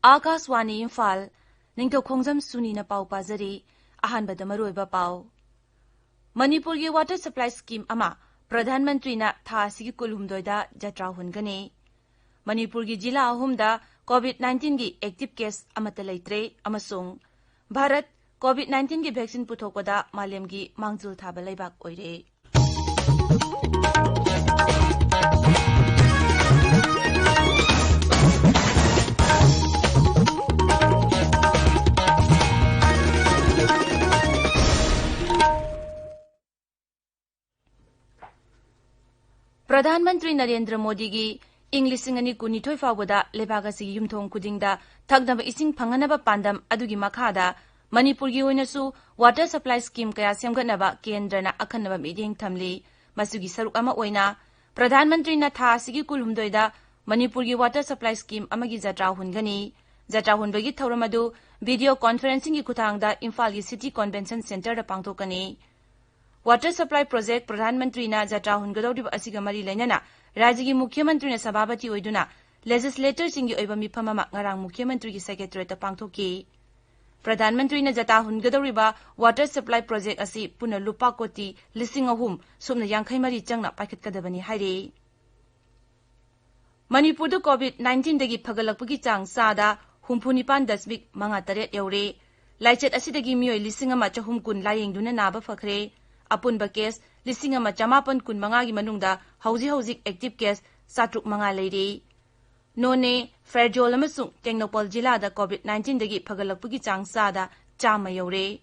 Akaswani Imphal, Ningthoukhongjam Suni na pau pazari, ahanbada maruiba pau. Manipuri Water Supply Scheme ama, Pradhan Mantri na tha asigi kulhumdoida jatra hungani. Manipuri jila ahumda COVID-19 gi active case amata leitre amasung. Bharat COVID-19 gi vaccine puthokpada malem gi mangjul thaba leibak oire. Pradhanmantri Narendra Modi gi Englishingani kunithoi fawada lebagasi yumthong kudingda thagdaba ising phanganaba pandam adugi makhada Manipur gi oinasu water supply scheme kaya semgatnaba kendrana akhanaba meeting thamli masugi saruk ama oina Pradhanmantri na tha sigi kulhumdoida Manipur gi water supply scheme amagi jatra hungani jatra hunbagi thauramadu video conferencing gi kuthangda Imphal gi city convention center da pangthokani Water Supply Project Pradhanmantri na jatra hungadawdi asiga mari lainana Rajya gi Mukhyamantri na sababati oiduna legislator singi oiba mifamama ngarang Mukhyamantri gi secretary ta pangthoki Pradhanmantri na jata hungadawriba Water Supply Project asi puna lupa koti lising ahum sumna yangkhai mari changna paikhatkadabani haire Manipur da COVID-19 dagi phagalakpagi chang sada humphunipan dasbik manga taret yaure laichet asidagi mioi lising ama chahum kun layengduna naba fakhre Apunba case lising ama chamapan kun manga gi manungda hauji active case satruk manga leiri none Fairjol amasung Technopol jila da COVID-19 dagi phagalakpagi chang sada chama yaure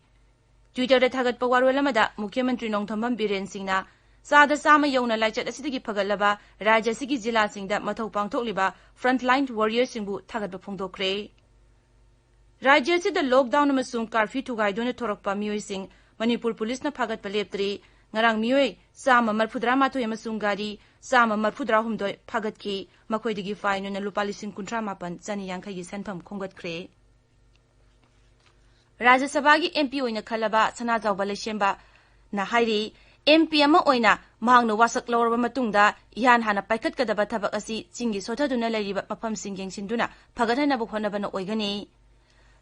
Twitter da thagat pawarwalamada Mukhyamantri Nongthambam Biren Singna sada sama yauna laichat asidagi phagalaba rajya sigi jila singda mathau pangthokliba frontline warriors singbu thagat ba phongdokre rajya sida lockdown amasung curfew thugaidona thorakpa mioi sing Manipur Police na phagat paleptri ngarang mioi sama marphudra matho yamasung gari sama marphudra humdoi phagat ki makhoidigi fine na lupa lising kuntra mapan chani yangkhai gi sanpham khongat khre Rajya Sabha gi MP oina khalaba sana jawba lesemba na hairi MP ama oina mahangna wasak lawrba matungda ihan hana paikhat kadaba thabak asi chingi sothaduna leiriba mafam singgeng sinduna phagatana bu khonaba na oigani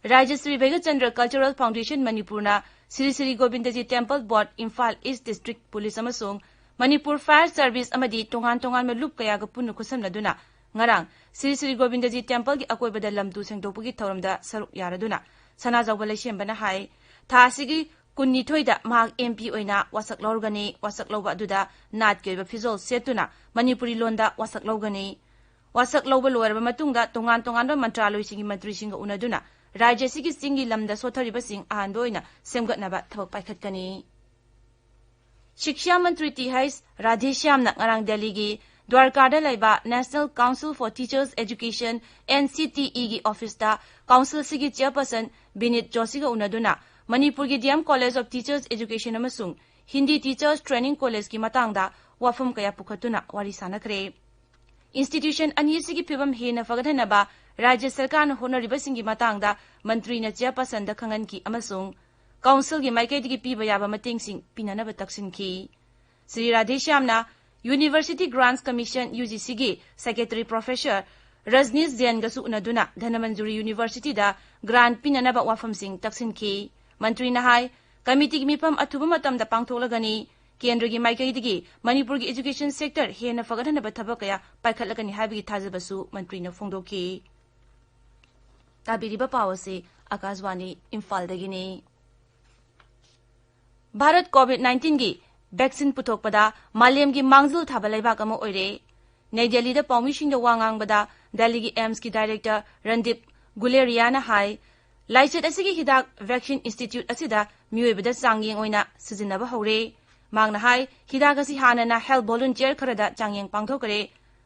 Rajya Sri Vegachandra Cultural Foundation Manipurna Sri Sri Govindaji Temple Board Imphal East District Police amasung Manipur Fire Service amadi tongan melup kaya ga punu khusamladuna ngarang Sri Sri Govindaji Temple gi akoibada lamtu sengdokpugi thoramda saruk yaraduna sana jawba leisembana hai tha sigi kunni thoida mag MP oina wasak lorgani wasak loba aduda nat keiba fizol setuna Manipuri londa wasak logani wasak loba loerba matungda tongan mantraloi singi mantri singa unaduna Rajya sigi singi lamda sothariba sing ahandoina semgatnaba thabak paikhatkani Shiksha Mantri Tihais Radheshyamna ngarang Delhi gi Dwarkada laiba National Council for Teachers Education NCTE gi office da council sigi chairperson Binit Joshi ga unaduna Manipur gi DM College of Teachers Education amasung Hindi Teachers Training College gi matangda wafum kaya pukhatuna wari sanakre Institution ani sigi phibam hena fagadhanaba Rajya Sarkar na honoriba singi matangda Mantri na chairperson da khangan ki amasung Council gi maikaidigi piba yaba mating sing pinanaba taksin ki Sri Radheshyamna University Grants Commission UGC gi Secretary Professor Rajneesh Jain ga su unaduna Dhanamanjuri University da grant pinanaba wafam sing taksin ki Mantri na hai committee gi mipam athuba matam da pangtholagani Kendra gi maikaidigi Manipur gi education sector hena fagadhanaba thabakaya paikhatlagani habigi thajabasu Mantri na phongdoki Tabiriba Pawasi Akaswani Imphal dagini Bharat COVID-19 gi vaccine puthokpada malem gi mangjul thaba leibak ama oire New Delhi da pawmishing da wangang bada Delhi gi AIMS ki director Randip Guleria na hai laichet asigi hidak vaccine institute asida miyoibada changyeng oina sijinaba hore mangna hai hidak asi hanana health volunteer kharada changyeng pangthokare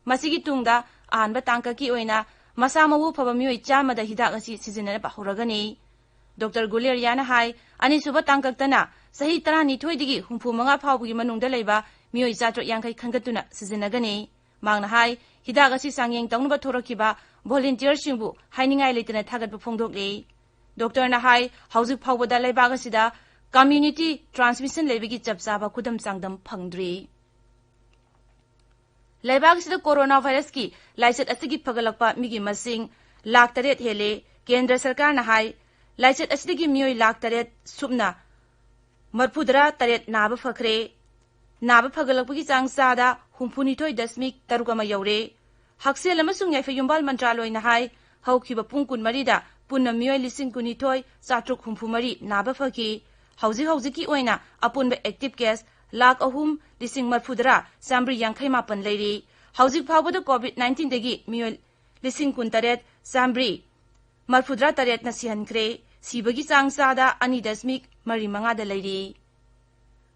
masigi tungda ahanba tangka ki oina Masamawu phaba mioi chamada hidak asi sijinaba horagani Dr. Guleria na hai ani suba tangkaktana sahi 12 digi humpu manga phawbugi manungda leiba mioi chatro yangkai khangatuna sijinagani mangna hai hidak asi sangyeng tangnuba thorakiba volunteer singbu hainingai leitana thagatba phongdokle Dr. na hai haujuk phawbada leiba gasida community transmission lebigi chapchaba khudam changdam phangdri Laibag sida coronavirus ki laichet asigi phagalakpa migi masing lakh तरेट हेले केंद्र सरकार न हाई लाइचत असिदगी मियोय लाख तरेट सुपना मरफुदरा तरेट नाब फखरे नाब फगलकपगी चांग चादा 67.3 यौरे हक्सेल अमसुंग याइफयुंबाल मंत्रालय न हाई हौखिबा पुंग 13 दा पुन्ना मियोय 19,763 नाब फखि हौजिकी ओइना अपुनबा एक्टिव केस लाख 3,40,000 सामब्री 58 लेरी हौजिक फावबदा कोविड-19 दगी मियोय 19,000 सामब्री 43 न सिहनख्रे सिबगी चांग चादा 2.35 दा लेरी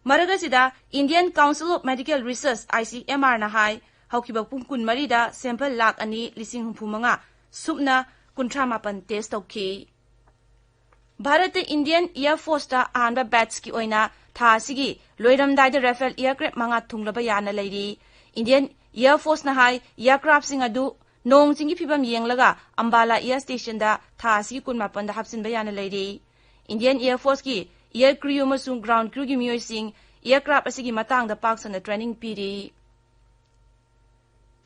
मरगसिदा Indian council of medical research ICMR न हाई हौखिबा पुंग 13 दा सैंपल लाख 2,65,000 सुपना 38 टेस्ट तौखि भारत इंडियन एयर फोर्स ता आहानबा बैच की ओइना था सिगी लोइरमदाइदा राफेल एयरक्राफ्ट 5 थुंगलबा याना लेरी इंडियन एयर फोर्स न हाई एयरक्राफ्ट सिंग अदु नोंग चिंगी फिबम येंगलगा अंबाला एयर स्टेशन दा था सिगी 19 दा हपसिनबा याना लेरी इंडियन एयर फोर्स की एयर क्रू अमसुंग ग्राउंड क्रू की मियोय सिंग एयरक्राफ्ट असिगी मतांगदा पाकसना ट्रेनिंग पीरी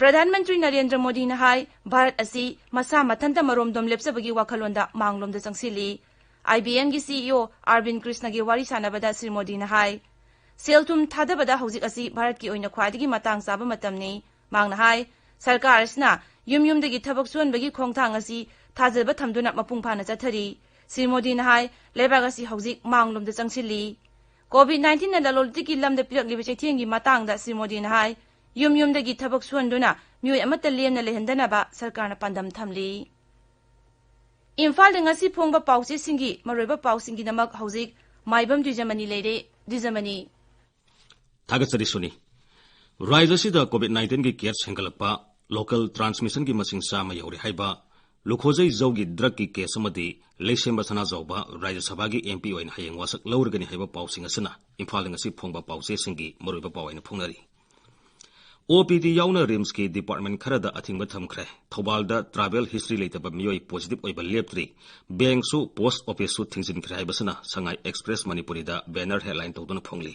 प्रधानमंत्री नरेंद्र मोदी न हाई भारत असी मसा मथंता मरोमदोम लेप्सबगी वाखलोंदा मांगलोमदा चंगसिली IBM की CEO अरविंद कृष्ण की वारी सानबदा श्री मोदी न हाई सेलथुम थादबदा हौजिक असी भारत की ओइना ख्वादिगी मतांग चाबा मतमनी मांगना हाई सरकार असना युमयुमदगी थबक सुनबगी खोंगथांग असी थाजबा थमदुना मपुंग फाना चथरी श्री मोदी न हाई लेबाग असी हौजिक मांगलोमदा चंगसिली कोविड-19 न ललोलतिकी लमदा पिरकलिबा चैथियंगी मतांगदा श्री मोदी न हाई युमयुमदगी थबक सुनदुना मियोय अमता लेमना लेहंदनबा सरकारना पांदम थमली Imphal ngasi phongba pause singi maroiba pausingi namak hauzik maibam Dwijamani leire Dwijamani Thagasari Suni Raijasida COVID-19 gi case hengalakpa local transmission gi masing sama yauri haiba lukhojai zawgi drug ki case amadi leisemba sana zawba Rajya Sabha gi MP oina hayeng wasak lawrgani haiba pausing asana Imphal ngasi phongba pause singi maroiba pawaina phongnari OPD yauna RIMS की department खरदा अथिंग थमख्रे थौबालदा travel history लेतबा मियोय positive ओइबा लेप्त्री bank सु पोस्ट ऑफिस सु थिंगजिनख्रे हाइबसना संगाई एक्सप्रेस मणिपुरी दा बैनर हेडलाइन तौदुन फोंगली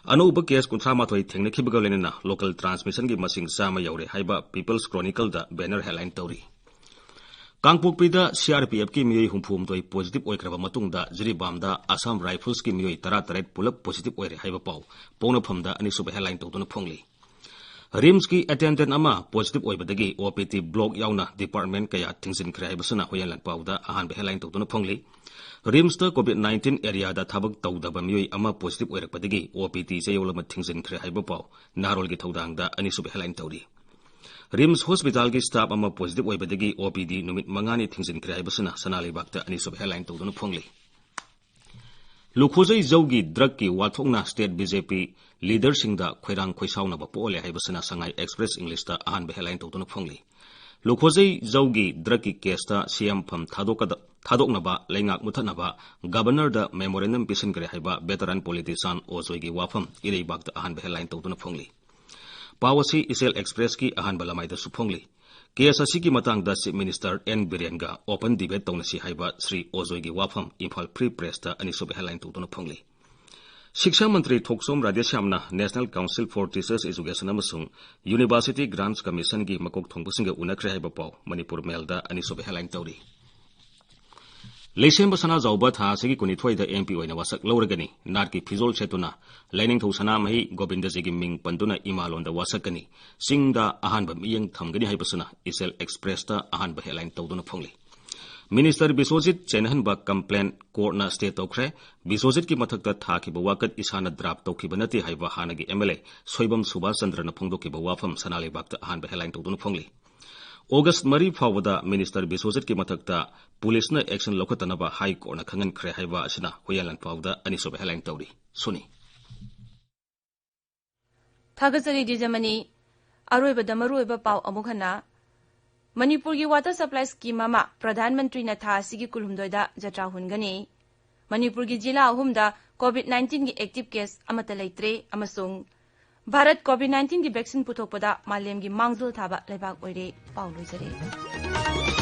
अनौब केस 38 थेंगनखिबगा लेना लोकल ट्रांसमिशन की मसिंग सामा यौरे हाइबा पीपल्स क्रॉनिकल दा बैनर हेडलाइन तौरी कांगपोकपीदा CRPF की मियोय हुमफुमदोय पॉजिटिव ओइख्रबा मतुंगदा जिरीबामदा आसाम राइफल्स की मियोय 13 पुलप पॉजिटिव ओइरे हाइबा पाउ पौनफमदा अनिसुबा हेडलाइन तौदुन फोंगली RIMS की अटेंडेंट अमा पॉजिटिव ओइबदगी OPT ब्लॉक याउना डिपार्टमेंट कया थिंगजिनख्रे हाइबसना होयन लनपाउदा अहानबे हेडलाइन तौदुन फोंगली RIMS ता COVID-19 एरिया दा थबक तौदबा मियोय अमा पॉजिटिव ओइरकपदगी OPT जयोलमा थिंगजिनख्रे हाइबा पाउ नारोल की थौदांगदा अनिसुबे हेडलाइन तौरी RIMS हॉस्पिटल की स्टाफ अमा पॉजिटिव ओइबदगी OPD नुमित मंगानी थिंगजिनख्रे हाइबसना सनालेबागता अनिसुबे हेडलाइन तौदुन फोंगली लुखोजै जौगी ड्रग की वाथोंगना स्टेट BJP लीडर सिंगदा खोइरांग खोइसाउनबा पोले हाइबसना संगाई एक्सप्रेस इंग्लिश ता अहानबे हेडलाइन तौदुन फोंगली लुखोजै जौगी ड्रग की केसता CM फम थादोकनबा लेंगाक मुथनबा गवर्नर दा मेमोरेंडम पिसनग्रे हाइबा वेटरन पॉलिटिशियन ओजोइगी वाफम इरेबागता अहानबे हेडलाइन तौदुन फोंगली पावसी इसेल एक्सप्रेस की अहानबा लमाइदा सुफोंगली केस असी की मतंगदा चीफ मिनिस्टर N बिरेनगा ओपन डिबेट तौनसी हाइबा श्री ओजोइगी वाफम इम्फाल फ्री प्रेस ता अनिसुबे हेडलाइन तौदुन फोंगली शिक्षा मंत्री थोकसोम राधेश्यामना National Council for Teachers Education अमसुंग यूनिवर्सिटी ग्रांट्स कमीशन की मकोक थोंगबसिंग उनख्रे हाइबा पाउ मणिपुर मेलदा अनिसुबे हेडलाइन तौरी लेसेंब सना जाउबा था सिगी कुनिथोइदा MP ओइना वासक लौरगनी नाट की फिजोल सेतुना लाइनिंग सना मही गोविंदजी की मिंग पंदुना इमालोंदा वासकनी सिंगदा अहानबा मियंग थमगनी हाइबसना इसेल एक्सप्रेस ता अहानबा हेडलाइन तौदुना फोंगली मिनिस्टर बिश्वजित चेनहनबा कंप्लेन कोर्टना स्टे तौख्रे बिश्वजित की मथकता थाखिबा वाकत इसाना ड्राफ्ट तौखिबा नति हाइबा हानगी MLA सोइबम सुभाष चंद्रना फोंदोखिबा वाफम सनालेबागता अहानबा हेडलाइन तौदुना फोंगली August 3 फावदा मिनिस्टर बिश्वजित की मथकता पुलिसना एक्शन लौखतनबा हाई कोर्टना खंगनख्रे हाइबा असना होयलन फावदा अनिसुबा हेडलाइन तौरी सुनी थागसरी Dwijamani अरोइबदा मरोइबा पाउ अमुखना मणिपुर की वाटर सप्लाई स्कीम अमा प्रधानमंत्री न था सिगी कुलुमदोइदा जत्रा हुनगनी मणिपुर की जिला अहुमदा COVID-19 की एक्टिव केस अमता लेत्रे अमसुंग भारत COVID-19 की वैक्सीन पुथोकपदा मालेम की मांगजोल थाबा लेबाक ओइरे पाउ लोइजरे।